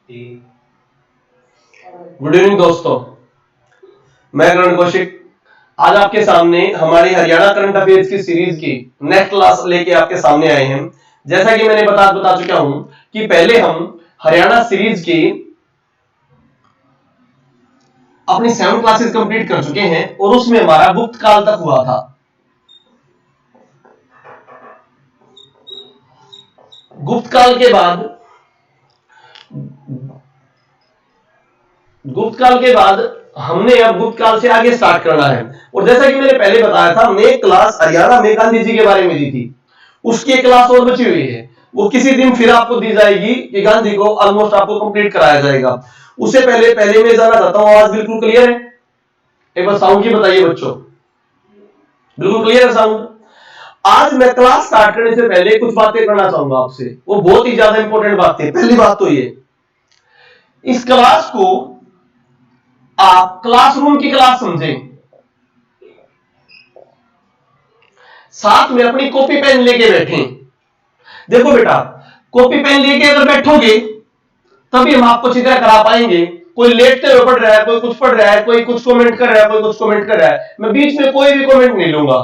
Good evening दोस्तों, मैं करण कौशिक आज आपके सामने हमारी हरियाणा करंट अफेयर्स की सीरीज की नेक्स्ट क्लास लेके आपके सामने आए हैं। जैसा कि मैंने बता चुका हूं कि पहले हम हरियाणा सीरीज की अपनी 7 क्लासेस कंप्लीट कर चुके हैं और उसमें हमारा गुप्त काल तक हुआ था। गुप्त काल के बाद हमने अब गुप्त काल से आगे स्टार्ट करना है। और जैसा कि मैंने पहले बताया था, हमने एक क्लास हरियाणा में गांधी जी के बारे में दी थी, उसकी एक क्लास और बची हुई है, वो किसी दिन फिर आपको दी जाएगी कि गांधी को ऑलमोस्ट आपको कंप्लीट कराया जाएगा। उससे पहले मैं जानना चाहता हूं, आवाज बिल्कुल क्लियर है? एक बार साउंड की बताइए बच्चों, बिल्कुल क्लियर है साउंड? आज मैं क्लास स्टार्ट करने से पहले कुछ बातें करना चाहूंगा आपसे, वो बहुत ही ज्यादा इंपॉर्टेंट बातें। पहली बात तो ये, इस क्लास को आप क्लासरूम की क्लास समझें, साथ में अपनी कॉपी पेन लेके बैठें। देखो बेटा, कॉपी पेन लेके अगर बैठोगे तभी हम आपको चित्र करा पाएंगे। कोई लेटते हुए पढ़ रहा है, कोई कुछ पढ़ रहा है, कोई कुछ कमेंट कर रहा है, कोई कुछ कमेंट कर रहा है, मैं बीच में कोई भी कमेंट नहीं लूंगा।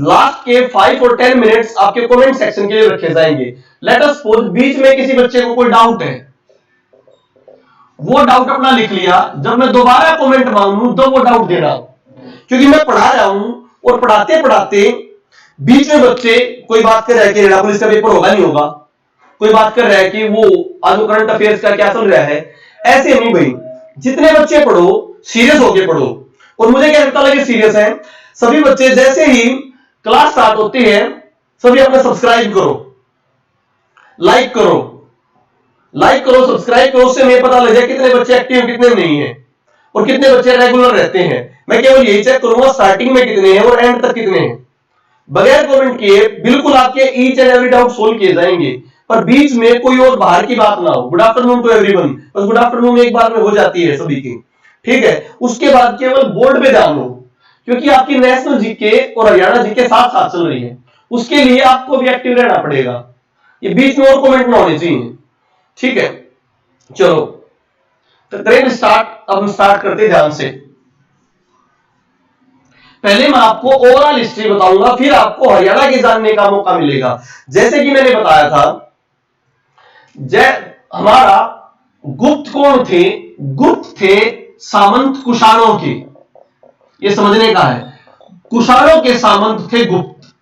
लास्ट के 5 और 10 मिनट्स आपके कमेंट सेक्शन के लिए रखे जाएंगे। लेट अस सपोज बीच में किसी बच्चे को कोई डाउट है, वो डाउट अपना लिख लिया, जब मैं दोबारा कमेंट मांगू तो वो डाउट देना, क्योंकि मैं पढ़ा रहा हूं और पढ़ाते पढ़ाते बीच में बच्चे कोई बात कर रहा है कि हरियाणा पुलिस का पेपर होगा नहीं होगा, कोई बात कर रहा है कि वो आज करंट अफेयर्स का क्या चल रहा है, ऐसे नहीं भाई। जितने बच्चे पढ़ो सीरियस होके पढ़ो। और मुझे क्या लगता है सीरियस है सभी बच्चे। जैसे ही क्लास स्टार्ट होती है सभी अपना सब्सक्राइब करो, लाइक करो, सब्सक्राइब करो, उससे हमें पता लग जाए कितने बच्चे एक्टिव कितने नहीं है और कितने बच्चे रेगुलर रहते हैं। मैं केवल यही चेक करूंगा स्टार्टिंग में कितने हैं और एंड तक कितने हैं। बगैर कमेंट किए बिल्कुल आपके each and every doubt solve किए जाएंगे, पर बीच में कोई और बाहर की बात ना हो। गुड आफ्टरनून टू एवरीवन, बस गुड आफ्टरनून एक बार में हो जाती है सभी की, ठीक है। उसके बाद केवल बोर्ड पे ध्यान हो, क्योंकि आपकी नेशनल जीके और हरियाणा जीके साथ साथ चल रही है, उसके लिए आपको भी एक्टिव रहना पड़ेगा। ये बीच में और कमेंट ना होने चाहिए, ठीक है। चलो तो करें स्टार्ट। अब हम स्टार्ट करते ध्यान से। पहले मैं आपको ओवरऑल हिस्ट्री बताऊंगा, फिर आपको हरियाणा के जानने का मौका मिलेगा। जैसे कि मैंने बताया था, हमारा गुप्त कौन थे? गुप्त थे सामंत कुषाणों के, ये समझने का है। कुषाणों के सामंत थे गुप्त।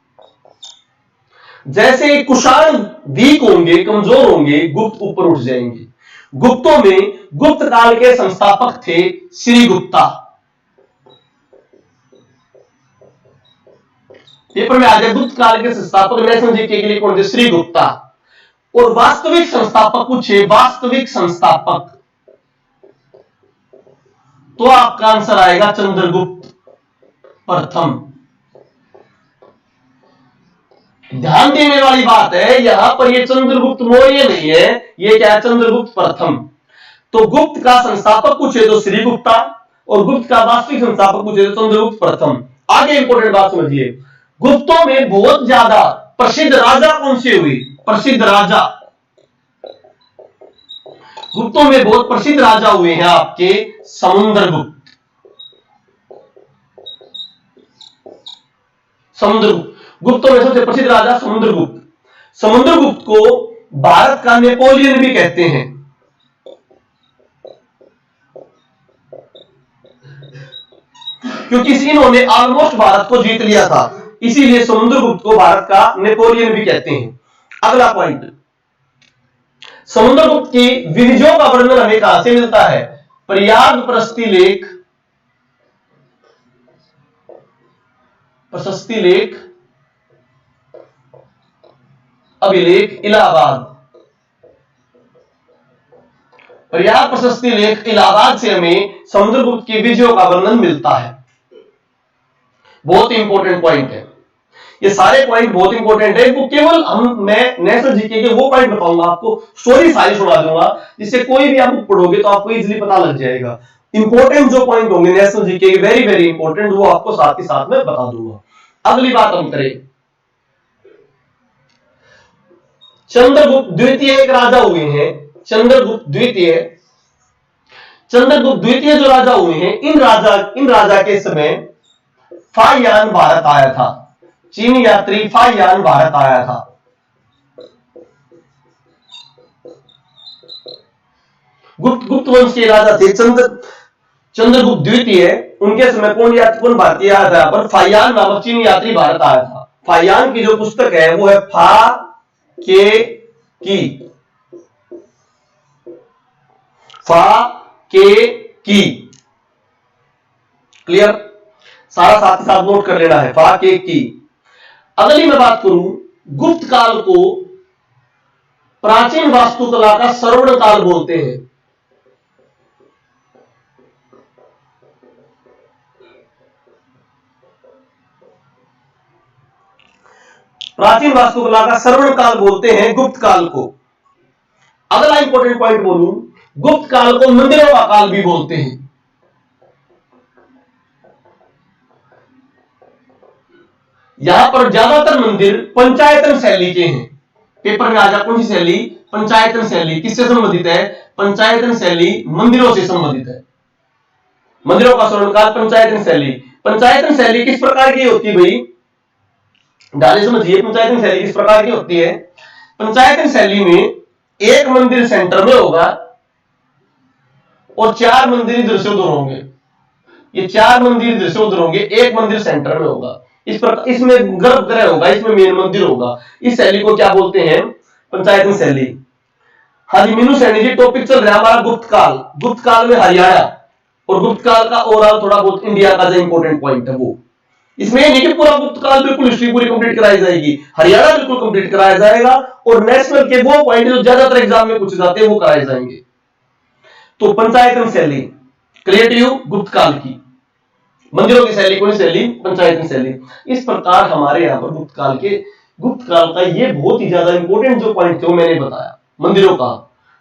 जैसे कुषाण वीक होंगे, कमजोर होंगे, गुप्त ऊपर उठ जाएंगे। गुप्तों में गुप्त काल के संस्थापक थे श्रीगुप्ता। पेपर में आ जाए गुप्त काल के संस्थापक नेशनल जीके के लिए कौन थे? श्रीगुप्ता। और वास्तविक संस्थापक पूछे, वास्तविक संस्थापक, तो आपका आंसर आएगा चंद्रगुप्त प्रथम। ध्यान देने वाली बात है यहां पर, ये चंद्रगुप्त मौर्य नहीं है, ये क्या है? चंद्रगुप्त प्रथम। तो गुप्त का संस्थापक पूछे तो श्रीगुप्ता और गुप्त का वास्तविक संस्थापक पूछे तो चंद्रगुप्त प्रथम। आगे इंपॉर्टेंट बात समझिए, गुप्तों में बहुत ज्यादा प्रसिद्ध राजा कौन से हुए? प्रसिद्ध राजा, गुप्तों में बहुत प्रसिद्ध राजा हुए हैं आपके समुद्रगुप्त। गुप्तों में सबसे प्रसिद्ध राजा समुद्रगुप्त। समुद्रगुप्त को भारत का नेपोलियन भी कहते हैं, क्योंकि इन्होंने ऑलमोस्ट भारत को जीत लिया था, इसीलिए समुद्रगुप्त को भारत का नेपोलियन भी कहते हैं। अगला पॉइंट, समुद्रगुप्त की विजयों का वर्णन हमें कहां से मिलता है? प्रयाग प्रशस्ति लेख, अभिलेख इलाहाबाद। प्रयाग प्रशस्ति लेख इलाहाबाद से हमें समुद्रगुप्त की विजयों का वर्णन मिलता है। बहुत इंपॉर्टेंट पॉइंट है, ये सारे पॉइंट बहुत इंपॉर्टेंट है। वो केवल मैं नेशनल जीके के वो पॉइंट बताऊंगा आपको, स्टोरी सारी सुना दूंगा, जिससे कोई भी आप पढ़ोगे तो आपको इजीली पता लग जाएगा। इंपॉर्टेंट जो पॉइंट होंगे नेशनल जीके के, वेरी वेरी इंपॉर्टेंट, वो आपको साथ ही साथ में बता दूंगा। अगली बात हम करें, चंद्रगुप्त द्वितीय एक राजा हुए हैं चंद्रगुप्त द्वितीय। चंद्रगुप्त द्वितीय जो राजा हुए हैं, इन राजा के समय फाहियान भारत आया था। चीनी यात्री फाहियान भारत आया था। गुप्त वंश के राजा थे चंद्रगुप्त द्वितीय। उनके समय कौन भारतीय आया था? पर फाहियान नामक चीनी यात्री भारत आया था। फाहियान की जो पुस्तक है वो है फा के की। क्लियर? सारा साथ ही साथ नोट कर लेना है, फा के की। अगली मैं बात करूं, गुप्त काल को प्राचीन वास्तुकला का स्वर्ण काल बोलते हैं। प्राचीन वास्तुकला का स्वर्ण काल बोलते हैं गुप्त काल को। अगला इंपॉर्टेंट पॉइंट बोलूं, गुप्त काल को मंदिरों का काल भी बोलते हैं। यहां पर ज्यादातर मंदिर पंचायतन शैली के हैं। पेपर में आ जा कौन सी शैली? पंचायतन शैली। किससे संबंधित है? पंचायतन शैली मंदिरों से संबंधित है। मंदिरों का स्वर्णकाल पंचायतन शैली। पंचायतन शैली किस प्रकार की होती है भाई? ध्यान समझिए, पंचायतन शैली किस प्रकार की होती है? पंचायतन शैली में एक मंदिर सेंटर में होगा और 4 मंदिर इधर से उधर होंगे। ये 4 मंदिर इधर से उधर होंगे, एक मंदिर सेंटर में होगा। इस प्रकार इसमें गर्भगृह होगा, इसमें मेन मंदिर होगा। इस शैली को क्या बोलते हैं? पंचायतन शैली। हाँ जी मीनू सैनी जी, टॉपिक चल रहा है हमारा गुप्त काल। गुप्त काल में हरियाणा और गुप्त काल का ओवरऑल थोड़ा बहुत इंडिया का जो इंपॉर्टेंट पॉइंट है वो। इसमें नहीं कि पूरा गुप्त काल बिल्कुल हिस्ट्री पूरी कंप्लीट कराई जाएगी, हरियाणा बिल्कुल कंप्लीट कराया जाएगा और नेशनल के वो पॉइंट जो ज्यादातर एग्जाम में पूछे जाते हैं वो कराए जाएंगे। तो पंचायतन शैली क्रिएटिव गुप्त काल की, मंदिरों की शैली कौन शैली? पंचायतन शैली। इस प्रकार हमारे यहाँ पर गुप्त काल का ये बहुत ही ज्यादा इंपॉर्टेंट जो पॉइंट थे वो मैंने बताया मंदिरों का।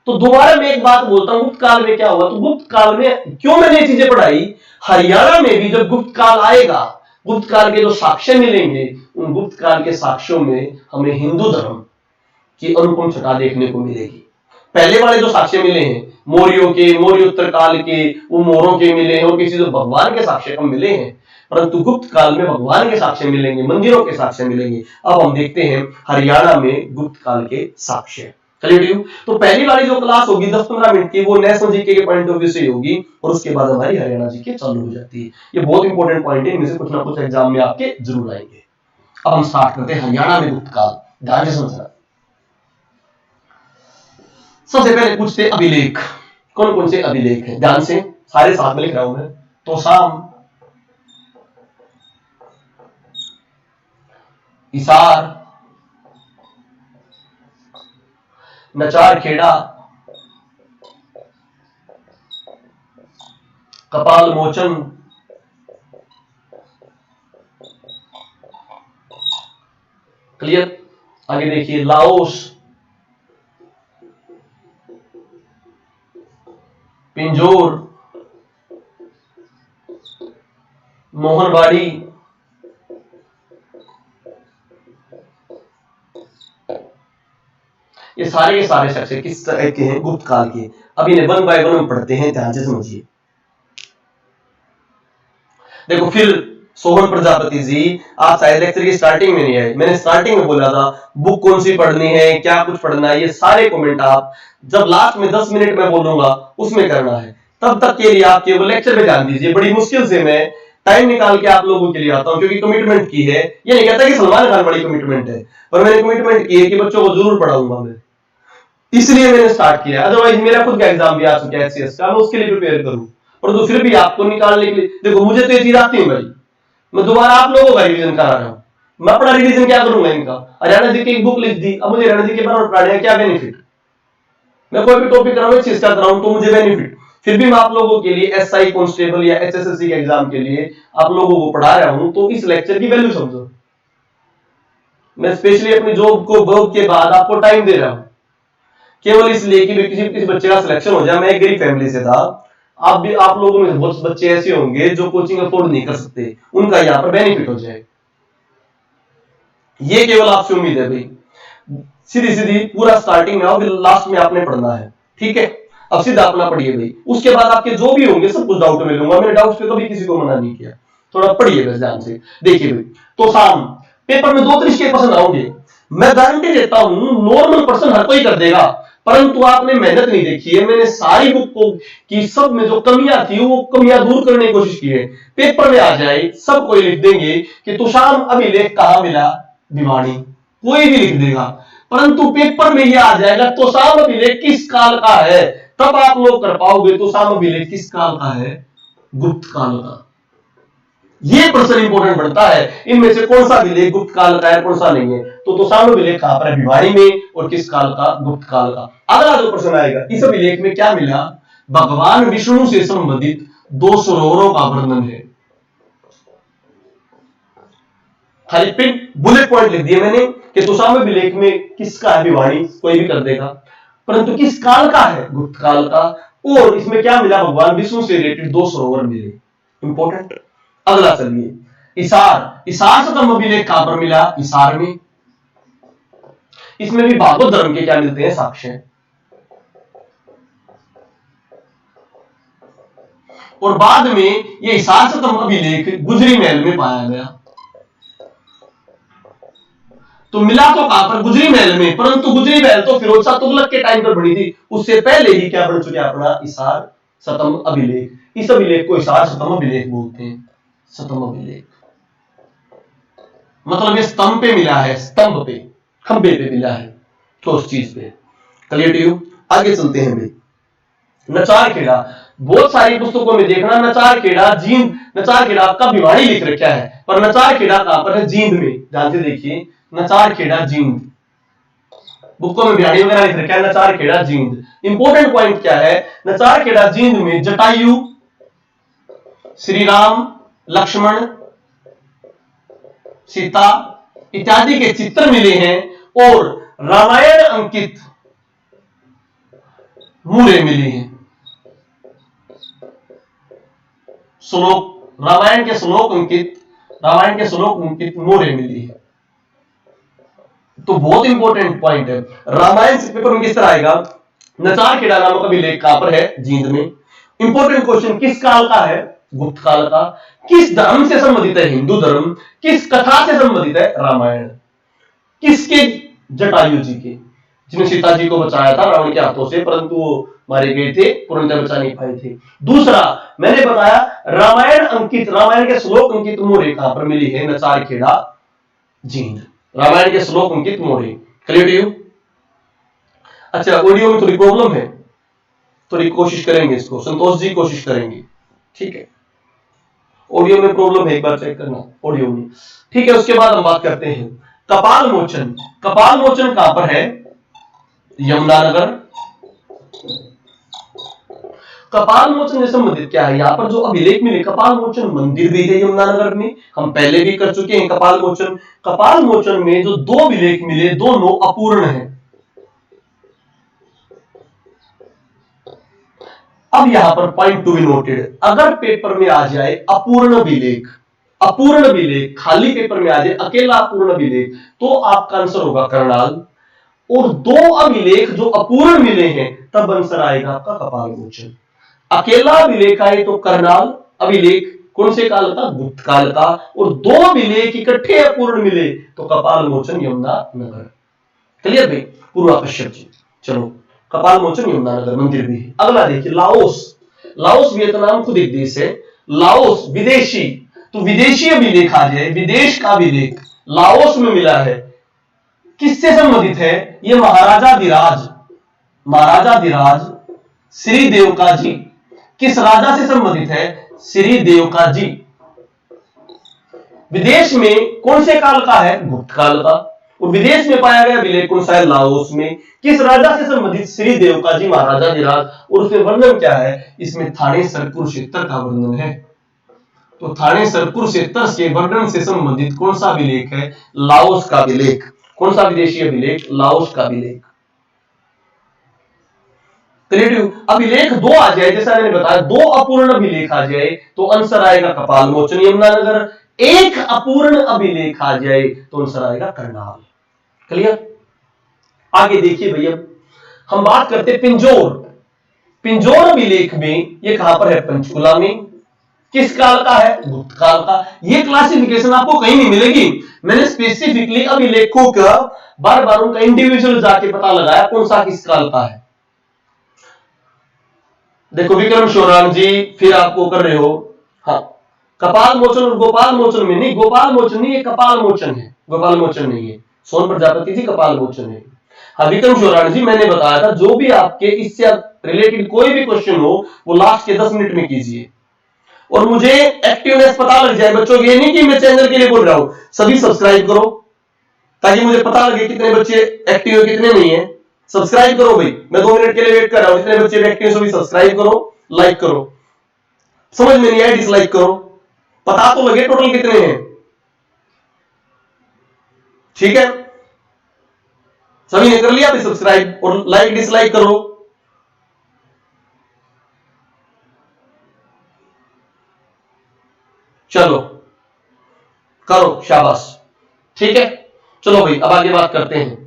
तो दोबारा मैं एक बात बोलता हूं, गुप्त काल में क्या हुआ? तो गुप्त काल में क्यों मैंने ये चीजें पढ़ाई? हरियाणा में भी जब गुप्त काल आएगा, गुप्त काल के जो साक्ष्य मिलेंगे, उन गुप्त काल के साक्ष्यों में हमें हिंदू धर्म की अनुपम छटा देखने को मिलेगी। पहले वाले जो साक्ष्य मिले हैं मौर्योत्तर काल के, वो मोरों के मिले हैं और किसी जो भगवान के साक्ष्य कम मिले हैं, परंतु गुप्त काल में भगवान के साक्ष्य मिलेंगे, मंदिरों के साक्ष्य मिलेंगे। अब हम देखते हैं हरियाणा में गुप्त काल के साक्ष्य। तो पहली वाली जो क्लास होगी 10-15 मिनट की, वो नेशनल जीके के पॉइंट ऑफ व्यू से होगी और उसके बाद हमारी हरियाणा जीके चालू हो जाती है। ये बहुत इंपॉर्टेंट पॉइंट है, इनमें से कुछ ना कुछ एग्जाम में आपके जरूर आएंगे। अब हम स्टार्ट करते हैं हरियाणा में गुप्त काल। ध्यान से समझना। सबसे पहले पूछते अभिलेख। कौन कौन से अभिलेख हैं? ध्यान से, सारे साथ में लिख रहा हूं मैं। तो साम, हिसार, नचार खेड़ा, कपाल मोचन, क्लियर? आगे देखिए लाओस, पिंजोर, मोहनबाड़ी, ये सारे के सारे सेक्शन किस तरह के हैं? गुप्त काल के। अब इन्हें वन बाय वन हम पढ़ते हैं, ध्यान से समझिए। देखो फिर सोहन प्रजापति जी, आप शायद लेक्चर की स्टार्टिंग में नहीं आए। मैंने स्टार्टिंग में बोला था बुक कौन सी पढ़नी है, क्या कुछ पढ़ना है, ये सारे कमेंट आप जब लास्ट में 10 मिनट में बोलूंगा उसमें करना है। तब तक के लिए आप केवल लेक्चर में ध्यान दीजिए। बड़ी मुश्किल से मैं टाइम निकाल के आप लोगों के लिए आता हूं, क्योंकि कमिटमेंट की है। ये नहीं कहता कि सलमान खान बड़ी कमिटमेंट है, पर मैंने कमिटमेंट की है कि बच्चों को जरूर पढ़ाऊंगा मैं, इसलिए मैंने स्टार्ट किया। अदरवाइज मेरा खुद का एग्जाम भी आ चुका है एचसीएस का, मैं उसके लिए प्रिपेयर करूं, परंतु फिर भी आपको निकालने के लिए देखो मुझे तो ये चीज आती है भाई, मैं दोबारा आप लोगों का रिवीजन करा रहा हूं। मैं अपना रिवीजन क्या करूंगा इनका? हरियाणा जी की एक बुक लिख दी, अब मुझे हरियाणा जी के बारे में पढ़ाने का क्या बेनिफिट? मैं कोई भी टॉपिक कराऊं, चीज का कराऊं तो मुझे बेनिफिट। फिर भी मैं आप लोगों के लिए एसआई कांस्टेबल या एचएसएससी के एग्जाम के लिए आप लोगों को पढ़ा रहा हूं, तो इस लेक्चर की वैल्यू समझो। मैं स्पेशली अपनी जॉब के बाद आपको टाइम दे रहा हूं, केवल इसलिए कि किसी बच्चे का सिलेक्शन हो जाए। मैं एक गरीब फैमिली से था, आप लोगों में बहुत बच्चे ऐसे होंगे जो कोचिंग अफोर्ड नहीं कर सकते, उनका यहाँ पर बेनिफिट हो जाए, ये केवल आपसे उम्मीद है भाई। सीधी सीधी पूरा स्टार्टिंग में आओ, फिर लास्ट में आपने पढ़ना है। ठीक है, अब सीधा अपना पढ़िए भाई, उसके बाद आपके जो भी होंगे सब कुछ डाउट में लूंगा, मैंने डाउट्स पे कभी किसी को मना नहीं किया, थोड़ा पढ़िए बस ध्यान से। देखिए भाई, तो शाम पेपर में 2-3 के पर्सन आएंगे, मैं गारंटी देता हूं नॉर्मल पर्सन हर कोई कर देगा, परंतु आपने मेहनत नहीं देखी है। मैंने सारी बुक को की सब में जो कमियां थी वो कमियां दूर करने की कोशिश की है। पेपर में आ जाए सब कोई लिख देंगे कि तुषार अभिलेख कहां मिला, भिवानी, कोई भी लिख देगा, परंतु पेपर में यह आ जाएगा तुषार अभिलेख किस काल का है, तब आप लोग कर पाओगे तुषार अभिलेख किस काल का है, गुप्त काल का। ये प्रश्न इंपॉर्टेंट बनता है, इनमें से कौन सा अभिलेख गुप्त काल का है कौन सा नहीं है। तो तुषार अभिलेख कहां पर है, भिवानी में, और किस काल का, गुप्त काल का। अगला जो प्रश्न आएगा, इस अभिलेख में क्या मिला, भगवान विष्णु से संबंधित 2 सरोवरों का वर्णन है। खाली पिन बुलेट पॉइंट लिख दिए मैंने कि तुषार अभिलेख में किसका है, भिवानी, कोई भी कर देगा, परंतु किस काल का है, गुप्त काल का, और इसमें क्या मिला, भगवान विष्णु से रिलेटेड 2 सरोवर मिले, इंपॉर्टेंट। अगला चलिए, इसार, इसार से अभिलेख कहां पर मिला, इसार में। इसमें भी भागवत धर्म के क्या मिलते हैं, साक्ष्य, और बाद में ये इसार से अभिलेख गुजरी महल में पाया गया। तो मिला तो कहां पर, गुजरी महल में, परंतु गुजरी महल तो फिरोज शाह तुगलक के टाइम पर बनी थी, उससे पहले ही क्या बन चुका अपना इसार सतम अभिलेख। इस अभिलेख को इसार सतम अभिलेख बोलते हैं, सतम अभिलेख। मतलब ये स्तंभ पे मिला है, स्तंभ पे, खंबे पे मिला है, तो उस चीज पे। Clear to you. आगे चलते हैं भाई, नचार खेड़ा, बहुत सारी पुस्तकों में देखना नचार खेड़ा जींद, नचार खेड़ा आपका भिवानी लिख रखा है, पर नचार खेड़ा कहां पर है, जींद में। ध्यान से देखिए, नचार खेड़ा जींद, बुकों में भिवानी वगैरह लिख रखा है, नचार खेड़ा जींद। इंपॉर्टेंट पॉइंट क्या है, नचार खेड़ा जींद में जटायु, श्री राम, लक्ष्मण, सीता इत्यादि के चित्र मिले हैं, और रामायण अंकित मूरे मिली हैं, श्लोक, रामायण के श्लोक अंकित मूरे मिली है। तो बहुत इंपॉर्टेंट पॉइंट है, रामायण से पेपर में किस तरह आएगा, नचार खेड़ा नामक अभिलेख कहां पर है, जींद में। इंपॉर्टेंट क्वेश्चन, किस काल का है, गुप्त काल का। किस धर्म से संबंधित है, हिंदू धर्म। किस कथा से संबंधित है, रामायण। किसके, जटायु जी के, जिन्होंने सीता जी को बचाया था रावण के हाथों से, परंतु वो मारे गए थे, पूर्णतः बचा नहीं पाए थे। दूसरा मैंने बताया रामायण अंकित, रामायण के श्लोक अंकित मोहरे कहां पर मिली है, नचार खेड़ा जींद। रामायण के श्लोक अंकित मोहरे। Clear to you. अच्छा, ऑडियो में थोड़ी प्रॉब्लम है, थोड़ी कोशिश करेंगे इसको, संतोष जी कोशिश करेंगे, ठीक है। ऑडियो में प्रॉब्लम है, एक बार चेक करना ऑडियो में, ठीक है। उसके बाद हम बात करते हैं कपाल मोचन। कपाल मोचन कहां पर है, यमुनानगर। कपाल मोचन से संबंधित क्या है, यहां पर जो अभिलेख मिले, कपाल मोचन मंदिर भी है यमुनानगर में, हम पहले भी कर चुके हैं कपाल मोचन। कपाल मोचन में जो 2 अभिलेख मिले, दोनों अपूर्ण हैं। अब यहां पर पॉइंट टू बी नोटेड, अगर पेपर में आ जाए अपूर्ण अभिलेख, अपूर्ण अभिलेख खाली पेपर में आ जाए अकेला अपूर्ण अभिलेख, तो आपका आंसर होगा करनाल। और 2 अभिलेख जो अपूर्ण मिले हैं, तब आंसर आएगा आपका कपाल मोचन। अकेला अभिलेख आए तो करनाल अभिलेख, कौन से काल का, गुप्त काल का, और 2 अभिलेख इकट्ठे अपूर्ण मिले तो कपाल मोचन यमुनानगर। क्लियर भाई, पूर्वा कश्यप जी। चलो, कपाल मोचन यमुनानगर मंदिर भी है। अगला देखिए, लाओस। लाओस वियतनाम खुद एक देश है। लाओस विदेशी, तो विदेशी अभिलेख आ जाए, विदेश का अभिलेख लाओस में मिला है। किससे संबंधित है, ये महाराजा धीराज, महाराजा धीराज श्री देवका जी। किस राजा से संबंधित है, श्री देवका जी। विदेश में कौन से काल का है, गुप्त काल का। और विदेश में पाया गया अभिलेख कौन सा है, लाओस में। किस राजा से संबंधित, श्री देवका जी, महाराजा धीराज। और उसमें वर्णन क्या है, इसमें थानेसर कुरुक्षेत्र का वर्णन है। तो थानेसर कुरुक्षेत्र के वर्णन से संबंधित कौन सा अभिलेख है, लाओस का अभिलेख। कौन सा विदेशी अभिलेख, लाओस का अभिलेख। अभिलेख 2 आ जाए, जैसा मैंने बताया 2 अपूर्ण अभिलेख आ जाए तो आंसर आएगा कपाल मोचन यमुनानगर। 1 अपूर्ण अभिलेख आ जाए तो आंसर आएगा करनाल। क्लियर। आगे देखिए भैया, हम बात करते पिंजौर। पिंजौर अभिलेख में ये कहां पर है? पंचकुला में। किस काल का है? गुप्त काल का। ये क्लासिफिकेशन आपको कहीं नहीं मिलेगी। मैंने स्पेसिफिकली अभिलेखों का बार बार उनका इंडिविजुअल जाके पता लगाया कौन सा किस काल का है। देखो विक्रम शोराम जी, फिर आपको कर रहे हो, हाँ कपाल मोचन और गोपाल मोचन में नहीं, गोपाल मोचन नहीं, ये कपाल मोचन है, गोपाल मोचन नहीं है। सोन प्रजापति जी कपाल मोचन है। हाँ विक्रम शोराम जी, मैंने बताया था जो भी आपके इससे रिलेटेड कोई भी क्वेश्चन हो वो लास्ट के 10 मिनट में कीजिए, और मुझे एक्टिवनेस पता लग जाए बच्चों। ये नहीं कि मैं चैनल के लिए बोल रहा हूं, सभी सब्सक्राइब करो ताकि मुझे पता लगे कितने बच्चे एक्टिव है कितने नहीं है। सब्सक्राइब करो भाई, मैं 2 मिनट के लिए वेट कर रहा हूं। जितने बच्चे एक्टिव हैं सभी सब्सक्राइब करो, लाइक करो। समझ में नहीं आया डिसलाइक करो, पता तो लगे टोटल कितने हैं। ठीक है, सभी ने कर लिया अभी सब्सक्राइब, और लाइक डिसलाइक करो। चलो करो, शाबाश। ठीक है, चलो भाई अब आगे बात करते हैं।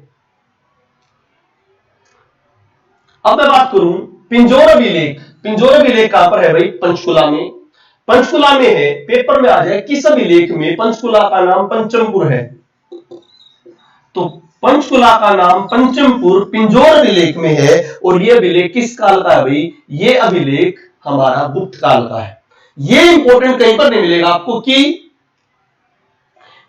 अब मैं बात करूं पिंजौर अभिलेख। पिंजौर अभिलेख कहां पर है भाई? पंचकुला में। पंचकुला में है, पेपर में आ जाए किस अभिलेख में पंचकुला का नाम पंचमपुर है, तो पंचकुला का नाम पंचमपुर पिंजौर अभिलेख में है। और यह अभिलेख किस काल का है भाई? यह अभिलेख हमारा गुप्त काल का है। यह इंपॉर्टेंट कहीं पर नहीं मिलेगा आपको कि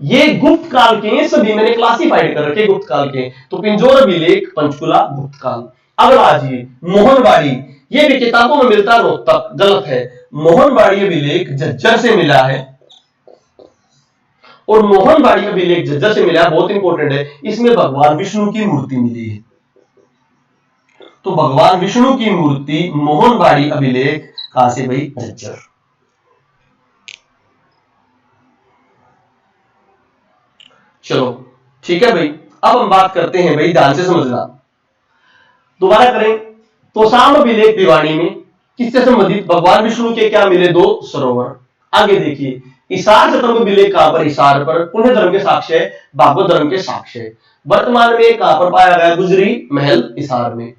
ये गुप्त काल के, सभी मैंने क्लासिफाइड कर रखे गुप्त काल के। तो पिंजौर अभिलेख पंचकुला गुप्त काल। अगला आजिए मोहनबाड़ी, ये भी किताबों में मिलता है रोहतक, गलत है। मोहनबाड़ी अभिलेख झज्जर से मिला है, और मोहनबाड़ी अभिलेख झज्जर से मिला है, बहुत इंपॉर्टेंट है। इसमें भगवान विष्णु की मूर्ति मिली है, तो भगवान विष्णु की मूर्ति मोहनबाड़ी अभिलेख कहां से भाई? झज्जर। चलो ठीक है भाई, अब हम बात करते हैं भाई, ध्यान से समझना, दोबारा करें तो शाम अभिलेख भिवानी में किससे संबंधित? भगवान विष्णु के क्या मिले? 2 सरोवर। आगे देखिए इसार शतंभ अभिलेख कहां पर? इसार पर। पुण्य धर्म के साक्ष्य है, भागवत धर्म के साक्ष्य है। वर्तमान में कहां पर पाया गया? गुजरी महल इसार में।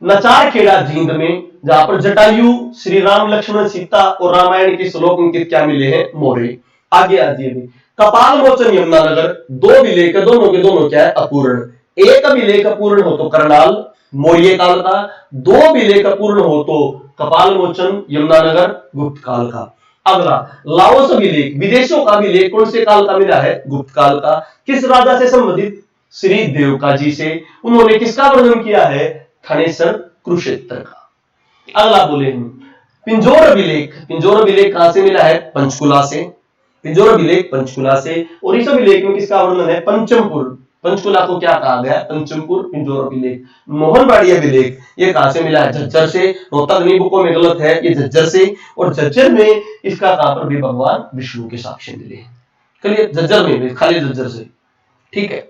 नचार खेड़ा जींद में, जहां पर जटायु, श्री राम लक्ष्मण सीता और रामायण के श्लोक उनके क्या मिले हैं? मोरे। आगे आ जाइए, कपाल मोचन यमुनानगर, 2 अभिलेख, दोनों के दोनों क्या है? अपूर्ण। एक अभिलेख अपूर्ण हो तो करनाल मौर्य काल का, 2 अभिलेख अपूर्ण हो तो कपाल मोचन यमुनानगर गुप्त काल का। अगला लाओस अभिलेख, विदेशों का अभिलेख कौन से काल का मिला है? गुप्त काल का। किस राजा से संबंधित? श्री देवका जी से। उन्होंने किसका वर्णन किया है? थानेसर कुरुक्षेत्र का। अगला बोले हम पिंजौर अभिलेख। पिंजौर अभिलेख कहां से मिला है? पंचकुला से। पिंजौर अभिलेख पंचकुला से, और इस अभिलेख में किसका वर्णन है? पंचमपुर। पंचकुला को क्या कहा गया? पंचमपुर। पिंजौर अभिलेख। मोहनबाड़ी अभिलेख ये कहां से मिला है? झज्जर से। रोहतक बुकों में गलत है, ये झज्जर से, और झज्जर में इसका कहां पर भी? भगवान विष्णु के साक्ष्य मिले हैं। क्लियर? झज्जर में, खाली झज्जर से। ठीक है,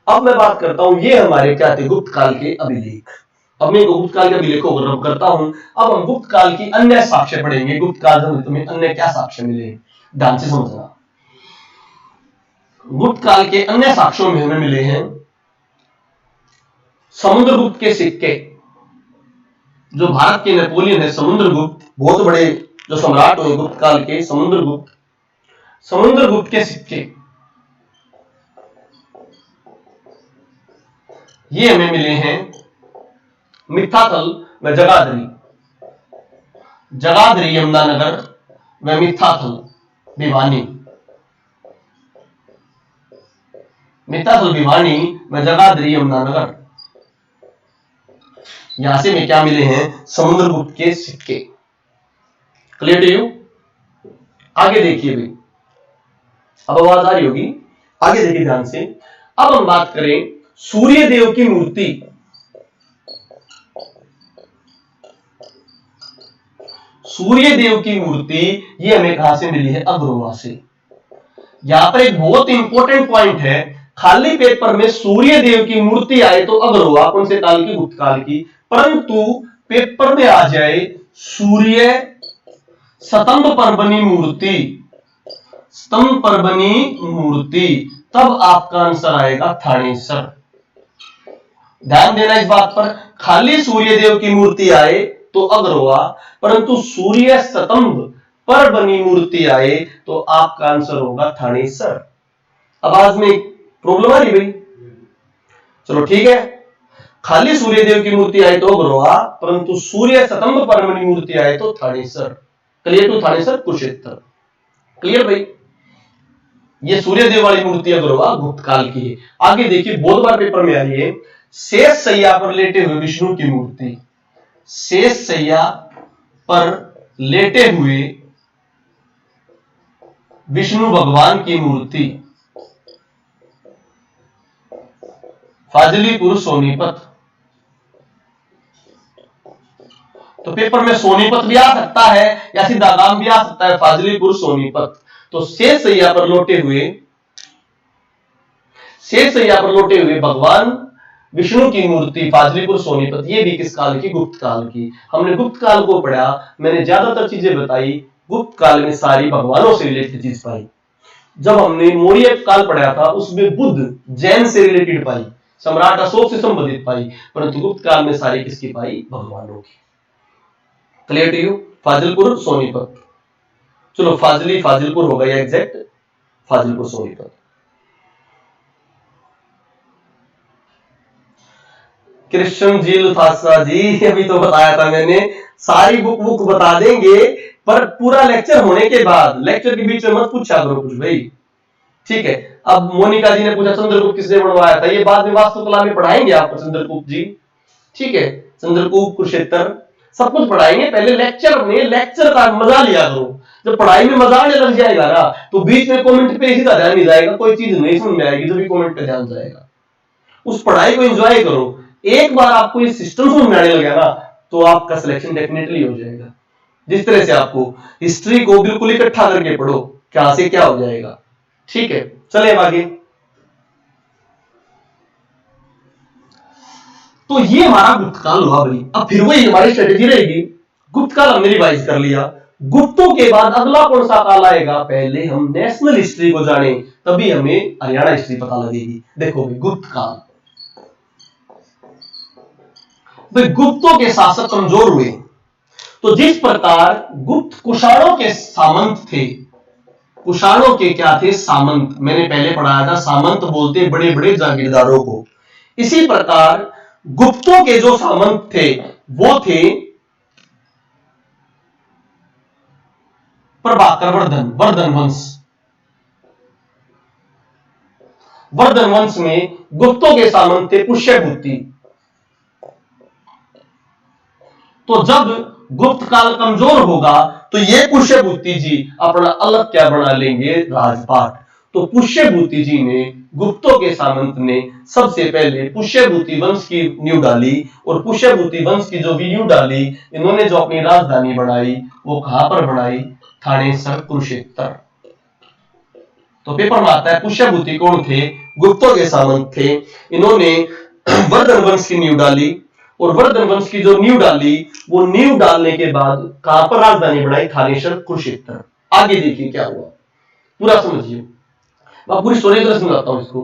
अब मैं बात करता हूं, ये हमारे क्या थे? गुप्त काल के अभिलेख। अब मैं गुप्त काल के अभिलेखों को रब करता हूं। अब हम गुप्त काल की अन्य साक्ष्य पढ़ेंगे। गुप्त काल में अन्य क्या साक्ष्य मिले, ध्यान से समझना। गुप्त काल के अन्य साक्ष्यों में हमें मिले हैं समुद्रगुप्त के सिक्के। जो भारत के नेपोलियन है समुद्रगुप्त, बहुत बड़े जो सम्राट हुए गुप्त काल के, समुद्रगुप्त, समुद्रगुप्त के सिक्के ये हमें मिले हैं मिथ्याथल व जगाधरी। जगाधरी यमुनानगर व मिथ्याथल भिवानी। मिथ्याथल भिवानी व जगाधरी यमुनानगर, यहां से में क्या मिले हैं? समुद्रगुप्त के सिक्के। Clear to you? आगे देखिए भाई, अब आवाज आ रही होगी, आगे देखिए ध्यान से। अब हम बात करें सूर्य देव की मूर्ति। सूर्य देव की मूर्ति ये हमें कहां से मिली है? अग्रोवा से। यहां पर एक बहुत इंपॉर्टेंट पॉइंट है, खाली पेपर में सूर्य देव की मूर्ति आए तो अग्रोवा, कौन से काल की? गुप्त काल की। परंतु पेपर में आ जाए सूर्य स्तंभ पर बनी मूर्ति, स्तंभ पर बनी मूर्ति, तब आपका आंसर आएगा थानेसर। ध्यान देना इस बात पर, खाली सूर्यदेव की मूर्ति आए तो अग्रवा, परंतु सूर्य स्तंभ पर बनी मूर्ति आए तो आपका आंसर होगा थानेसर। आवाज में प्रॉब्लम आ रही भाई? चलो ठीक है, खाली सूर्यदेव की मूर्ति आए तो अग्रवा, परंतु सूर्य स्तंभ पर बनी मूर्ति आए तो Thanesar. Clear to Thanesar Kurukshetra. Clear भाई? ये सूर्यदेव वाली मूर्ति अग्रवा गुप्त काल की है। आगे देखिए, बहुत बार पेपर में आई है, शेष सैया पर लेटे हुए विष्णु की मूर्ति, शेष सैया पर लेटे हुए विष्णु भगवान की मूर्ति, फाजिलीपुर सोनीपत। तो पेपर में सोनीपत भी आ सकता है या सीधा नाम भी आ सकता है, फाजिलीपुर सोनीपत। तो शेष सैया पर लोटे हुए भगवान विष्णु की मूर्ति, फाजिलीपुर सोनीपत। ये भी किस काल की? गुप्त काल की। हमने गुप्त काल को पढ़ा, मैंने ज्यादातर चीजें बताई गुप्त काल में, सारी भगवानों से रिलेटेड चीज पाई। जब हमने मौर्य काल पढ़ा था उसमें बुद्ध जैन से रिलेटेड पाई, सम्राट अशोक से संबंधित पाई, परंतु गुप्त काल में सारी किसकी पाई? भगवानों की। Clear to you? Fazilpur Sonipat. चलो फाजिलपुर हो गया एग्जैक्ट, फाजिलपुर सोनीपत। कृष्ण जी लुथासा जी, अभी तो बताया था मैंने, सारी बुक बता देंगे, पर पूरा लेक्चर होने के बाद, लेक्चर के बीच में मत पूछा करो कुछ भाई, ठीक है? अब मोनिका जी ने पूछा चंद्रगुप्त किसने बनवाया था, ये बाद में वास्तुकला में पढ़ाएंगे आपको चंद्रगुप्त जी, ठीक है? चंद्रगुप्त कुरुक्षेत्र सब कुछ पढ़ाएंगे। पहले लेक्चर में लेक्चर का मजा लिया करो। जब पढ़ाई में मजा आने लग जाएगा ना, तो बीच में कमेंट पे सीधा ध्यान नहीं जाएगा, कोई चीज नहीं समझ में आएगी तो भी कमेंट पे ध्यान जाएगा। उस पढ़ाई को एंजॉय करो। एक बार आपको ये सिस्टम समझ में आने लगा ना, तो आपका सिलेक्शन डेफिनेटली हो जाएगा। जिस तरह से आपको हिस्ट्री को बिल्कुल इकट्ठा करके पढ़ो, क्या से क्या हो जाएगा, ठीक है? चले अब आगे। तो ये हमारा गुप्त काल हुआ भाई। अब फिर वही हमारी स्ट्रेटेजी रहेगी, गुप्त काल हमने रिवाइज कर लिया, गुप्तों के बाद अगला कौन सा काल आएगा? पहले हम नेशनल हिस्ट्री को जाने, तभी हमें हरियाणा हिस्ट्री पता लगेगी। देखो भाई, गुप्त काल, भाई गुप्तों के शासक कमजोर हुए, तो जिस प्रकार गुप्त कुषाणों के सामंत थे, कुषाणों के क्या थे? सामंत। मैंने पहले पढ़ाया था, सामंत बोलते बड़े बड़े जागीरदारों को। इसी प्रकार गुप्तों के जो सामंत थे वो थे प्रभाकर वर्धन वंश। वर्धन वंश में गुप्तों के सामंत थे पुष्यभूति। तो जब गुप्त काल कमजोर होगा तो ये पुष्यभूति जी अपना अलग क्या बना लेंगे? राजपाट। तो पुष्यभूति जी ने, गुप्तों के सामंत ने सबसे पहले पुष्यभूति वंश की नींव डाली, और पुष्यभूति वंश की जो भी नींव डाली, इन्होंने जो अपनी राजधानी बनाई वो कहां पर बनाई? थानेसर कुरुक्षेत्र। तो पेपर में आता है पुष्यभूति कौन थे? गुप्तों के सामंत थे। इन्होंने वर्धन वंश की नींव डाली, और वर्धन वंश की जो नींव डाली, वो नींव डालने के बाद कहां पर राजधानी बनाई? थानेसर कुरुक्षेत्र। आगे देखिए क्या हुआ, पूरा समझिए, मैं पूरी स्टोरी तरह समझाता हूं इसको।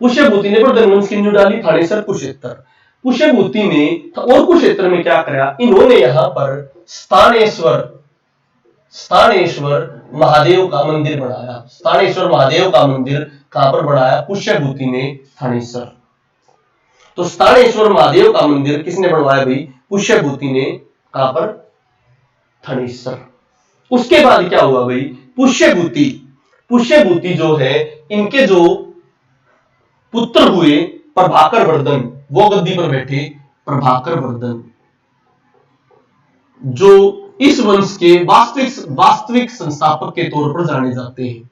पुष्यभूति ने वर्धन वंश की नींव डाली, थानेसर कुरुक्षेत्र। पुष्यभूति ने और कुरुक्षेत्र में क्या करा? इन्होंने यहां पर स्थानेश्वर महादेव का मंदिर बनाया। स्थानेश्वर महादेव का मंदिर कहां पर बनाया? पुष्यभूति ने थानेसर। तो स्थानेश्वर महादेव का मंदिर किसने बनवाया भाई? पुष्यभूति ने। कहां पर? थानेसर। उसके बाद क्या हुआ भाई? पुष्यभूति जो है, इनके जो पुत्र हुए प्रभाकर वर्धन, वो गद्दी पर बैठे प्रभाकर वर्धन, जो इस वंश के वास्तविक संस्थापक के तौर पर जाने जाते हैं।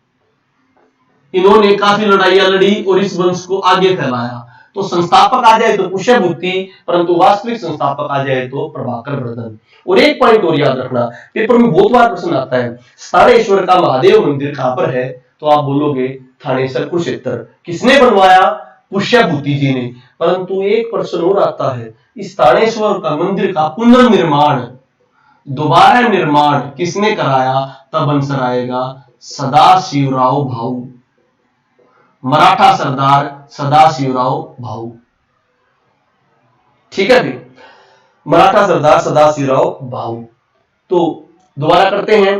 इन्होंने काफी लड़ाइयां लड़ी और इस वंश को आगे फैलाया। तो संस्थापक आ जाए तो पुष्यभूति, परंतु वास्तविक संस्थापक आ जाए तो प्रभाकर वर्धन। और एक पॉइंट और याद रखना, पेपर में बहुत बार प्रश्न आता है, स्थानेश्वर का महादेव मंदिर कहां पर है? तो आप बोलोगे थानेसर कुरुक्षेत्र। किसने बनवाया? पुष्यभूति जी ने। परंतु एक प्रश्न और आता है, इस थानेश्वर का मंदिर का पुनर्निर्माण, दोबारा निर्माण किसने कराया? तब आंसर आएगा सदाशिवराव भाऊ, मराठा सरदार सदाशिवराव भाऊ। ठीक है भाई। मराठा सरदार सदाशिवराव भाऊ। तो दोबारा करते हैं।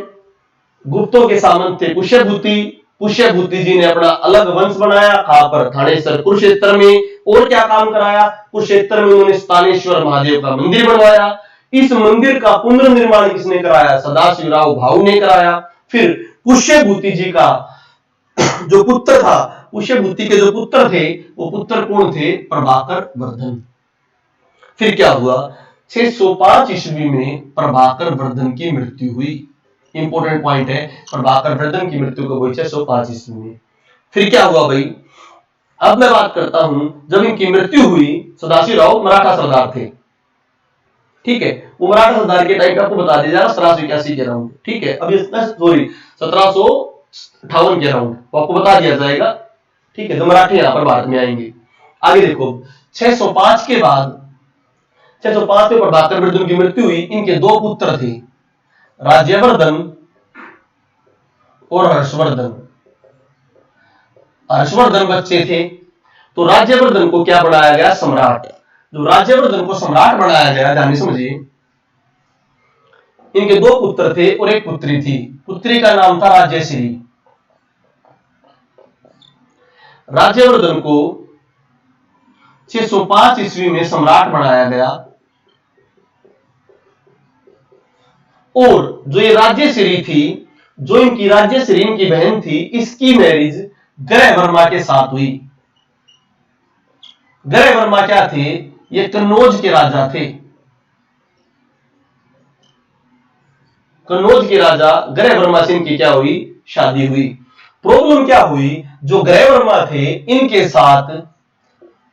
गुप्तों के सामंत थे पुष्यभूति। पुष्यभूति जी ने अपना अलग वंश बनाया, कहां पर, थानेसर कुरुक्षेत्र में। और क्या काम कराया, कुरुक्षेत्र में उन्होंने स्थानेश्वर महादेव का मंदिर बनवाया। इस मंदिर का पुनर्निर्माण किसने कराया, सदाशिवराव भाऊ ने कराया। फिर पुष्यभूति जी का जो पुत्र था, पुष्यभूति के जो पुत्र थे, वो पुत्र कौन थे, प्रभाकर वर्धन। फिर क्या हुआ, 605 ईस्वी में प्रभाकर वर्धन की मृत्यु हुई। इंपॉर्टेंट पॉइंट है, प्रभाकर वर्धन की मृत्यु को हुई 605 ईस्वी में। फिर क्या हुआ भाई, अब मैं बात करता हूं, जब इनकी मृत्यु हुई, सदाशिवराव मराठा सरदार थे, ठीक है। वो मराठा सरदार के टाइम पे आपको बता दिया जाएगा 1781 के राउंड, ठीक है। अभी सॉरी 1758 के राउंड आपको बता दिया जाएगा, ठीक है। तो मराठी यहां पर भारत में आएंगे। आगे देखो, 605 के बाद, 605 में प्रभाकर वर्धन की मृत्यु हुई। इनके दो पुत्र थे, राज्यवर्धन और हर्षवर्धन। हर्षवर्धन बच्चे थे, तो राज्यवर्धन को क्या बनाया गया, सम्राट। जो राज्यवर्धन को सम्राट बनाया गया, ध्यान से समझिए, इनके दो पुत्र थे और एक पुत्री थी। पुत्री का नाम था राज्यश्री। राज्यवर्धन को 605 ईस्वी में सम्राट बनाया गया। और जो ये राज्यश्री थी, जो इनकी राज्यश्री इनकी बहन थी, इसकी मैरिज ग्रह वर्मा के साथ हुई। ग्रह वर्मा क्या थे, ये कन्नौज के राजा थे। कन्नौज के राजा ग्रह वर्मा से इनकी क्या हुई, शादी हुई। प्रॉब्लम क्या हुई, जो ग्रह वर्मा थे, इनके साथ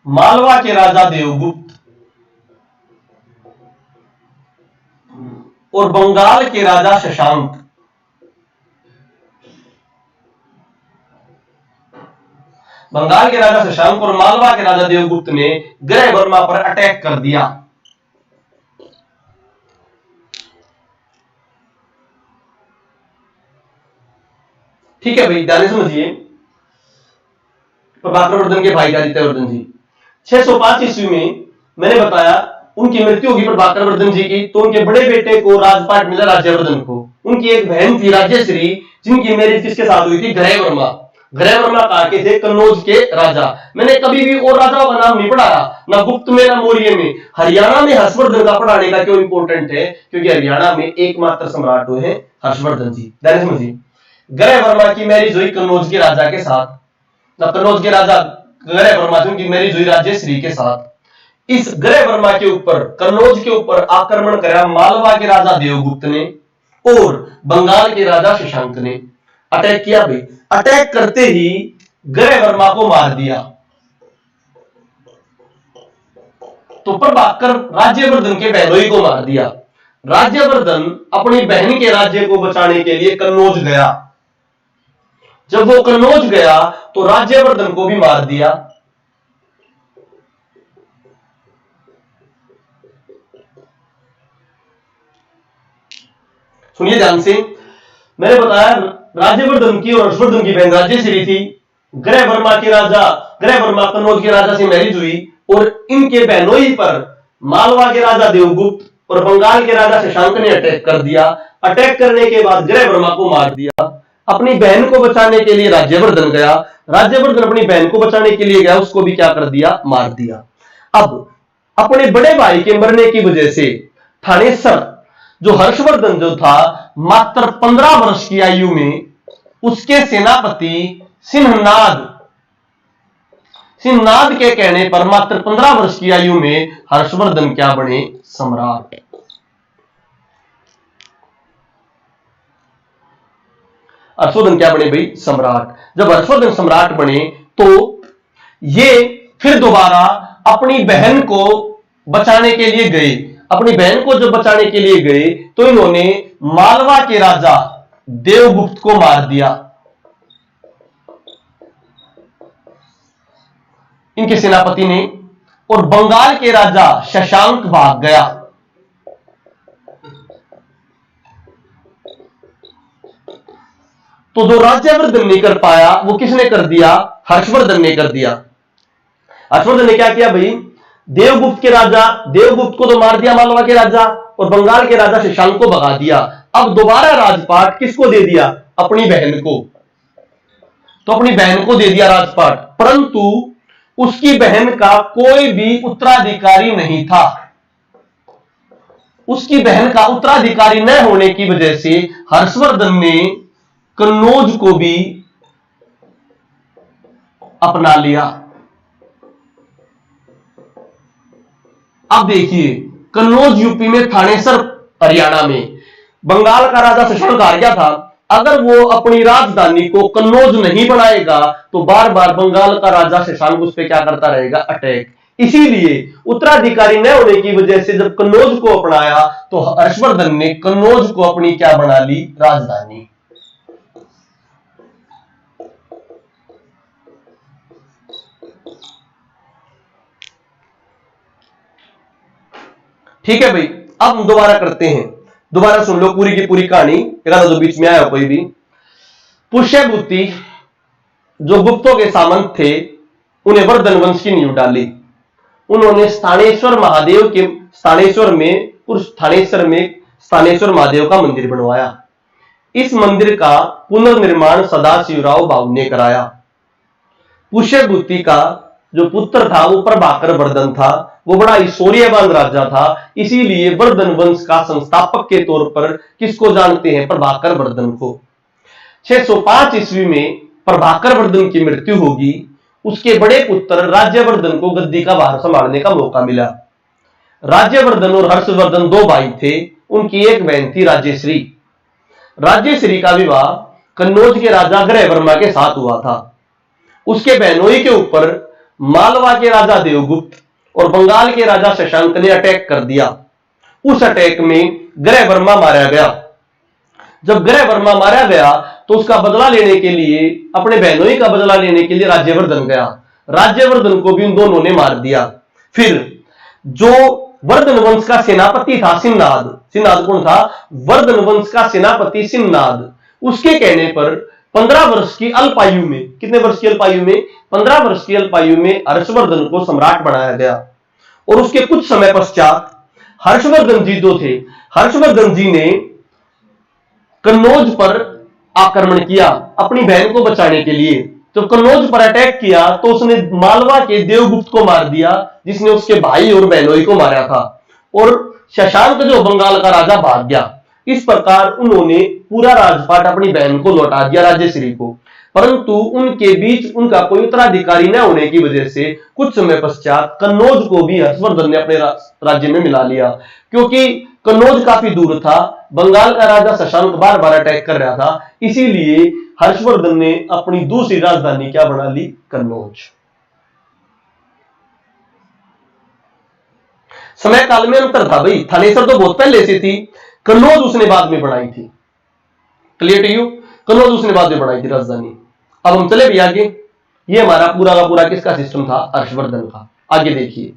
मालवा के राजा देवगुप्त और बंगाल के राजा शशांक, बंगाल के राजा शशांक और मालवा के राजा देवगुप्त ने ग्रह वर्मा पर अटैक कर दिया। ठीक है भाई, ध्यान से समझिए। प्रभाकर वर्धन के भाई आदित्यवर्धन जी, 605 ईस्वी में मैंने बताया उनकी मृत्यु होगी प्रभाकर वर्धन जी की। तो उनके बड़े बेटे को राजपाट मिला राज्यवर्धन को। उनकी एक बहन थी राज्यश्री, जिनकी मैरिज किसके साथ हुई थी, ग्रह वर्मा। ग्रह वर्मा कहा के थे कन्नौज के राजा। मैंने कभी भी और राजाओं का नाम नहीं पढ़ाया, ना गुप्त में ना मौर्य में। हरियाणा में हर्षवर्धन का पढ़ाने का क्यों इंपॉर्टेंट है, क्योंकि हरियाणा में एकमात्र सम्राट हुए हैं हर्षवर्धन जी। ध्यान समझिए, ग्रह वर्मा की मैरिज हुई कन्नौज के राजा के साथ। कन्नौज के राजा ग्रह वर्मा थी, उनकी मैरिज हुई राज्यश्री के साथ। इस ग्रह वर्मा के ऊपर, कन्नौज के ऊपर आक्रमण करा मालवा के राजा देवगुप्त ने और बंगाल के राजा शशांक ने। अटैक किया भाई। अटैक करते ही ग्रह वर्मा को मार दिया। तो प्रभाकर राज्यवर्धन के बहनोई को मार दिया। राज्यवर्धन अपनी बहन के राज्य को बचाने के लिए कन्नौज गया। जब वो कन्नौज गया तो राज्यवर्धन को भी मार दिया। सुनिए ध्यान से, मैंने बताया राज्यवर्धन की और हर्षवर्धन की बहन राज्यश्री थी। ग्रह वर्मा के राजा, ग्रह वर्मा कन्नौज के राजा से मैरिज हुई और इनके बहनोई पर मालवा के राजा देवगुप्त और बंगाल के राजा शशांक ने अटैक कर दिया। अटैक करने के बाद ग्रह वर्मा को मार दिया। अपनी बहन को बचाने के लिए राज्यवर्धन गया। राज्यवर्धन अपनी बहन को बचाने के लिए गया, उसको भी क्या कर दिया, मार दिया। अब अपने बड़े भाई के मरने की वजह से थानेसर जो हर्षवर्धन जो था, मात्र 15 वर्ष की आयु में उसके सेनापति सिंहनाद के कहने पर मात्र 15 वर्ष की आयु में हर्षवर्धन क्या बने, सम्राट। हर्षवर्धन क्या बने भाई, सम्राट। जब हर्षवर्धन सम्राट बने तो ये फिर दोबारा अपनी बहन को बचाने के लिए गए। अपनी बहन को जब बचाने के लिए गए तो इन्होंने मालवा के राजा देवगुप्त को मार दिया। इनके सेनापति ने, और बंगाल के राजा शशांक भाग गया। तो जो राज्यवर्धन नहीं कर पाया वो किसने कर दिया, हर्षवर्धन ने कर दिया। हर्षवर्धन ने क्या किया भाई, देवगुप्त के राजा, देवगुप्त को तो मार दिया मालवा के राजा, और बंगाल के राजा शशांक को भगा दिया। अब दोबारा राजपाट किसको दे दिया? अपनी बहन को। तो अपनी बहन को दे दिया राजपाट, परंतु उसकी बहन का कोई भी उत्तराधिकारी नहीं था। उसकी बहन का उत्तराधिकारी न होने की वजह से हर्षवर्धन ने कन्नौज को भी अपना लिया। अब देखिए, कन्नौज यूपी में, थानेसर हरियाणा में। बंगाल का राजा शशांक हार गया था। अगर वो अपनी राजधानी को कन्नौज नहीं बनाएगा तो बार बार बंगाल का राजा शशांक उस पर क्या करता रहेगा? अटैक। इसीलिए उत्तराधिकारी न होने की वजह से जब कन्नौज को अपनाया तो हर्षवर्धन ने कन्नौज को अपनी क्या बना ली? राजधानी। ठीक है भाई, अब हम दोबारा करते हैं, दोबारा सुन लो पूरी की पूरी कहानी, जो बीच में आया कोई भी। पुष्यभूति जो गुप्तों के सामंत थे, उन्हें वर्धन वंश की नींव डाली। उन्होंने स्थानेश्वर महादेव के स्थानेश्वर में स्थानेश्वर महादेव का मंदिर बनवाया। इस मंदिर का पुनर्निर्माण सदाशिवराव बाबू ने कराया। पुष्यभूति का जो पुत्र था वो प्रभाकर वर्धन था। वो बड़ा ऐश्वर्यवान राजा था, इसीलिए वर्धन वंश का संस्थापक के तौर पर किसको जानते हैं? प्रभाकर वर्धन को। 605 ईस्वी में प्रभाकर वर्धन की मृत्यु होगी। उसके बड़े पुत्र राज्यवर्धन को गद्दी का भार संभालने का मौका मिला। राज्यवर्धन और हर्षवर्धन दो भाई थे, उनकी एक बहन थी राजेश्री। राजेश्री का विवाह कन्नौज के राजा ग्रहवर्मा के साथ हुआ था। उसके बहनोई के ऊपर मालवा के राजा देवगुप्त और बंगाल के राजा शशांक ने अटैक कर दिया। उस अटैक में ग्रहवर्मा मारा गया। जब ग्रहवर्मा मारा गया तो उसका बदला लेने के लिए, अपने बहनोई का बदला लेने के लिए राज्यवर्धन गया। राज्यवर्धन को भी उन दोनों ने मार दिया। फिर जो वर्धन वंश का सेनापति था सिन्नाद, सिन्नाद कौन था? वर्धन वंश का सेनापति सिन्नाद। उसके कहने पर 15 वर्ष की अल्पायु में, कितने वर्ष की अल्पायु में? 15 वर्ष की अल्पायु में हर्षवर्धन को सम्राट बनाया गया। और उसके कुछ समय पश्चात हर्षवर्धन जी जो थे, हर्षवर्धन जी ने कन्नौज पर आक्रमण किया अपनी बहन को बचाने के लिए। तो कन्नौज पर अटैक किया तो उसने मालवा के देवगुप्त को मार दिया, जिसने उसके भाई और बहनोई को मारा था। और शशांक जो बंगाल का राजा भाग गया। इस प्रकार उन्होंने पूरा राजपाट अपनी बहन को लौटा दिया, राजेश्री को। परंतु उनके बीच उनका कोई उत्तराधिकारी न होने की वजह से कुछ समय पश्चात कन्नौज को भी हर्षवर्धन ने अपने राज्य में मिला लिया। क्योंकि कन्नौज काफी दूर था, बंगाल का राजा शशांक बार बार अटैक कर रहा था, इसीलिए हर्षवर्धन ने अपनी दूसरी राजधानी क्या बना ली? कन्नौज। समय काल में अंतर था भाई, थानेसर तो बहुत पहले से थी, कन्नौज उसने बाद में बनाई थी। Clear to you? कन्नौज उसने बाद में बनाई थी राजधानी। अब हम चले भी आगे। ये हमारा पूरा का पूरा किसका सिस्टम था? हर्षवर्धन का। आगे देखिए,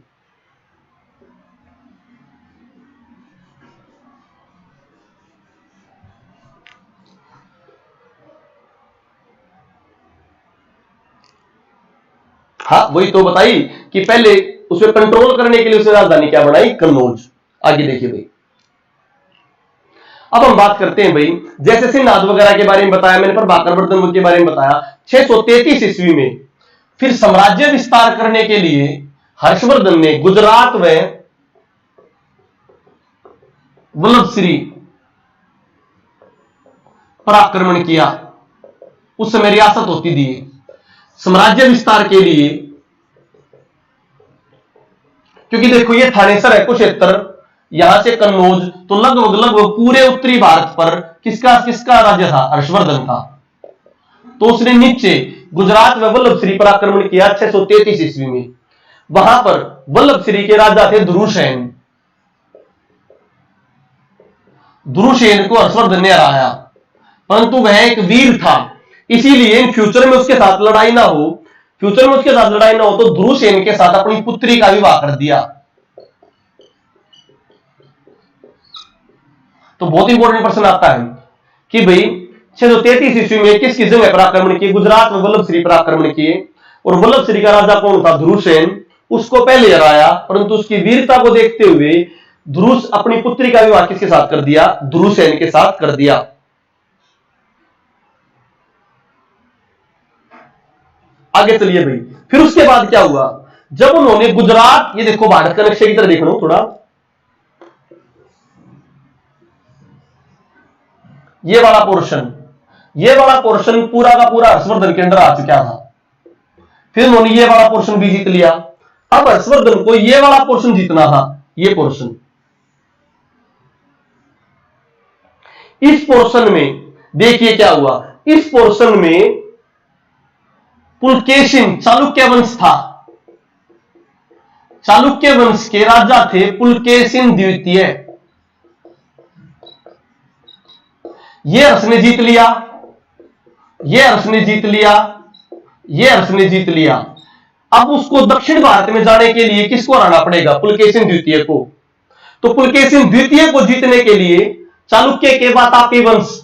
हाँ वही तो बताई कि पहले उसे कंट्रोल करने के लिए उसने राजधानी क्या बनाई? कन्नौज। आगे देखिए भाई, अब हम बात करते हैं भाई, जैसे सिन्नाद वगैरह के बारे में बताया मैंने, प्रभाकर वर्धन के बारे में बताया। 633 ईस्वी में फिर साम्राज्य विस्तार करने के लिए हर्षवर्धन ने गुजरात व वल्लभश्री पर आक्रमण किया। उस समय रियासत होती थी साम्राज्य विस्तार के लिए, क्योंकि देखो ये थानेसर है कुरुक्षेत्र, यहां से कन्नौज, तो लगभग लगभग पूरे उत्तरी भारत पर किसका किसका राज्य था? हर्षवर्धन का। तो उसने नीचे गुजरात में वल्लभश्री पर आक्रमण किया 633 ईस्वी में। वहां पर वल्लभश्री के राजा थे ध्रुवसेन। ध्रुवसेन को हर्षवर्धन ने हराया, परंतु वह एक वीर था, इसीलिए इन फ्यूचर में उसके साथ लड़ाई ना हो, तो ध्रुवसेन के साथ अपनी पुत्री का विवाह कर दिया। तो बहुत इंपॉर्टेंट प्रश्न आता है कि भाई 633 ईस्वी में किसकी जगह पर आक्रमण किए? गुजरात में वल्लभश्री पर आक्रमण किए। और वल्लभश्री का राजा कौन था? ध्रुवसेन। उसको पहले हराया, परंतु उसकी वीरता को देखते हुए ध्रुव अपनी पुत्री का विवाह किसके साथ कर दिया? ध्रुवसेन के साथ कर दिया। आगे चलिए भाई, फिर उसके बाद क्या हुआ? जब उन्होंने गुजरात, ये देखो भारत का नक्शे की तरह देखना थोड़ा, ये वाला पोर्शन पूरा का पूरा हर्षवर्धन के अंदर आ चुका था। फिर उन्होंने ये वाला पोर्शन भी जीत लिया। अब हर्षवर्धन को ये वाला पोर्शन जीतना था, ये पोर्शन। इस पोर्शन में देखिए क्या हुआ। इस पोर्शन में पुलकेशिन चालुक्य वंश था, चालुक्य वंश के राजा थे पुलकेशिन द्वितीय। ये हर्ष ने जीत लिया, ये हर्ष ने जीत लिया, ये हर्ष ने जीत लिया। अब उसको दक्षिण भारत में जाने के लिए किसको हराना पड़ेगा? पुलकेशिन द्वितीय को। तो पुलकेशिन द्वितीय को जीतने के लिए चालुक्य के वातापी वंश,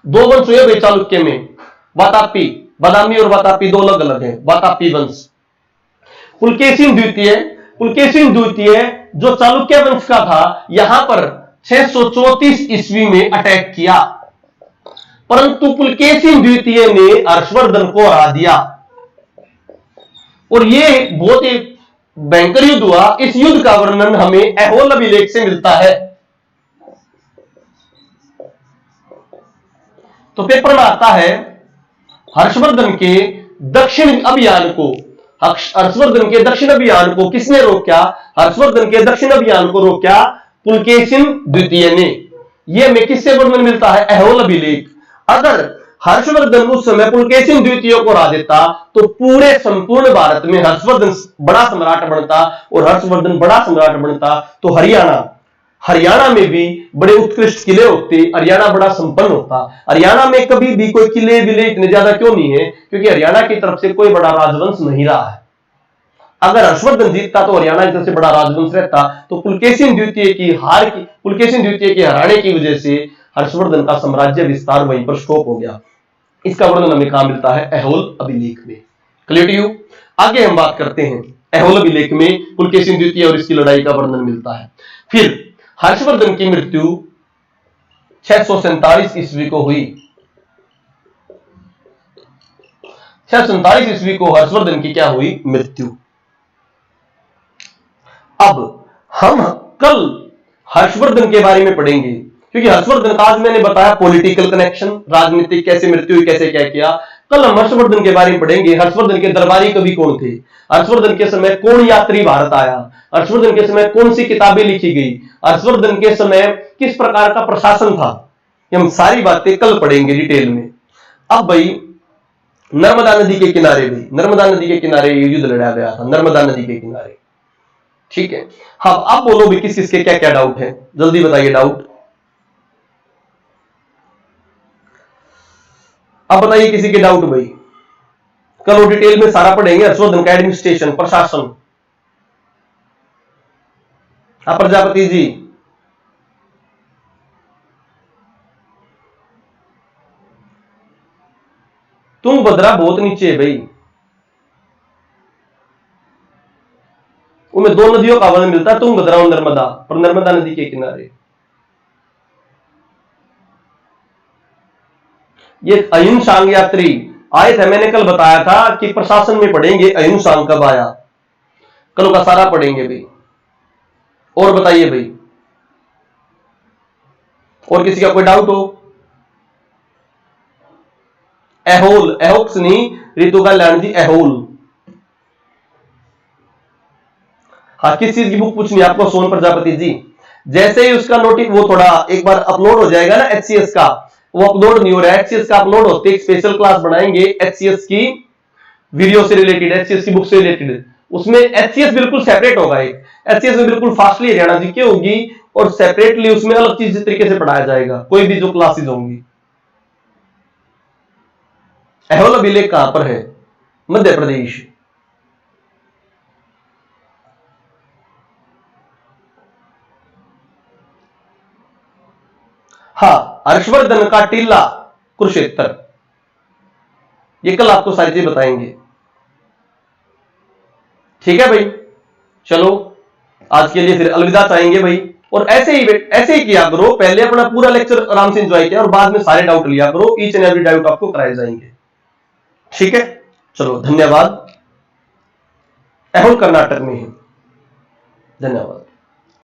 दो वंश हुए भाई चालुक्य में, वातापी, बादामी और वातापी दो अलग अलग है, वातापी वंश। पुलकेशिन द्वितीय जो चालुक्य वंश का था, यहां पर 634 ईस्वी में अटैक किया, परंतु पुलकेशिन द्वितीय ने हर्षवर्धन को हरा दिया और यह बहुत ही भयंकर युद्ध हुआ। इस युद्ध का वर्णन हमें ऐहोल अभिलेख से मिलता है। तो पेपर में आता है हर्षवर्धन के दक्षिण अभियान को, हर्षवर्धन के दक्षिण अभियान को किसने रोका? हर्षवर्धन के दक्षिण अभियान को रोका पुलकेशिन द्वितीय ने। यह हमें किससे वर्णन मिलता है? ऐहोल अभिलेख। अगर हर्षवर्धन उस समय पुलकेशिन द्वितीय को हरा देता तो पूरे संपूर्ण भारत में हर्षवर्धन बड़ा सम्राट बनता, और हर्षवर्धन बड़ा सम्राट बनता तो हरियाणा में भी बड़े उत्कृष्ट किले होते, हरियाणा बड़ा संपन्न होता। हरियाणा में कभी भी कोई किले विले इतने ज्यादा क्यों नहीं है? क्योंकि हरियाणा की तरफ से कोई बड़ा राजवंश नहीं रहा है। अगर हर्षवर्धन जीतता तो हरियाणा की तरफ से बड़ा राजवंश रहता। तो पुलकेशिन द्वितीय के हराने की वजह से हर्षवर्धन का साम्राज्य विस्तार वहीं पर स्टॉप हो गया। इसका वर्णन हमें कहां मिलता है? ऐहोल अभिलेख में। Clear to you? आगे हम बात करते हैं, ऐहोल अभिलेख में पुलकेशिन द्वितीय और इसकी लड़ाई का वर्णन मिलता है। फिर हर्षवर्धन की मृत्यु 647 ईस्वी को हुई। 647 ईस्वी को हर्षवर्धन की क्या हुई? मृत्यु। अब हम कल हर्षवर्धन के बारे में पढ़ेंगे, क्योंकि हर्षवर्धन का आज मैंने बताया पॉलिटिकल कनेक्शन, राजनीतिक कैसे मृत्यु हुई, कैसे क्या किया। कल हम हर्षवर्धन के बारे में पढ़ेंगे, हर्षवर्धन के दरबारी कवि कौन थे, हर्षवर्धन के समय कौन यात्री भारत आया, हर्षवर्धन के समय कौन सी किताबें लिखी गई, हर्षवर्धन के समय किस प्रकार का प्रशासन था। हम सारी बातें कल पढ़ेंगे डिटेल में। अब भाई नर्मदा नदी के किनारे युद्ध लड़ा गया था, नर्मदा नदी के किनारे। ठीक है, हाँ अब बोलो भी किस किसके क्या क्या डाउट है, जल्दी बताइए डाउट। अब बताइए किसी के डाउट भाई। कल वो डिटेल में सारा पढ़ेंगे, हर्षवर्धन का एडमिनिस्ट्रेशन, प्रशासन। प्रजापति जी, तुंगभद्रा बहुत नीचे है भाई, उनमें दो नदियों का वर्णन मिलता है, तुंगभद्रा और नर्मदा, पर नर्मदा नदी के किनारे। ये अहिंसांग यात्री आए थे, मैंने कल बताया था कि प्रशासन में पढ़ेंगे अहिंसांग कब आया, कल का सारा पढ़ेंगे भाई। और बताइए भाई, और किसी का कोई डाउट हो? ऐहोल, एहोक्स नहीं, ऋतु का लैंड जी, ऐहोल। हाँ, किस चीज की बुक पूछनी है आपको सोन प्रजापति जी? जैसे ही उसका नोटिस वो थोड़ा एक बार अपलोड हो जाएगा ना एचसीएस का, वो अपलोड नहीं हो रहा है, एचसीएस का अपलोड होते एक स्पेशल क्लास बनाएंगे एचसीएस की वीडियो से रिलेटेड, एचसीएस की बुक से रिलेटेड। उसमें एचसीएस बिल्कुल सेपरेट होगा, एक एचसीएस में बिल्कुल फास्टली हरियाणा जीके होगी और सेपरेटली उसमें अलग चीज इस तरीके से पढ़ाया जाएगा, कोई भी जो क्लासेस होंगी। ऐहोल अभिलेख कहां पर है? मध्य प्रदेश। हाँ, हर्षवर्धन का टीला कुरुक्षेत्र। ये कल आपको सारी चीज बताएंगे। ठीक है भाई, चलो आज के लिए फिर अलविदा चाहेंगे भाई। और ऐसे ही किया करो, पहले अपना पूरा लेक्चर आराम से एंजॉय किया और बाद में सारे डाउट लिया करो, ईच एंड एवरी डाउट आपको कराए जाएंगे। ठीक है, चलो धन्यवाद। एहोल कर्नाटक में ही, धन्यवाद।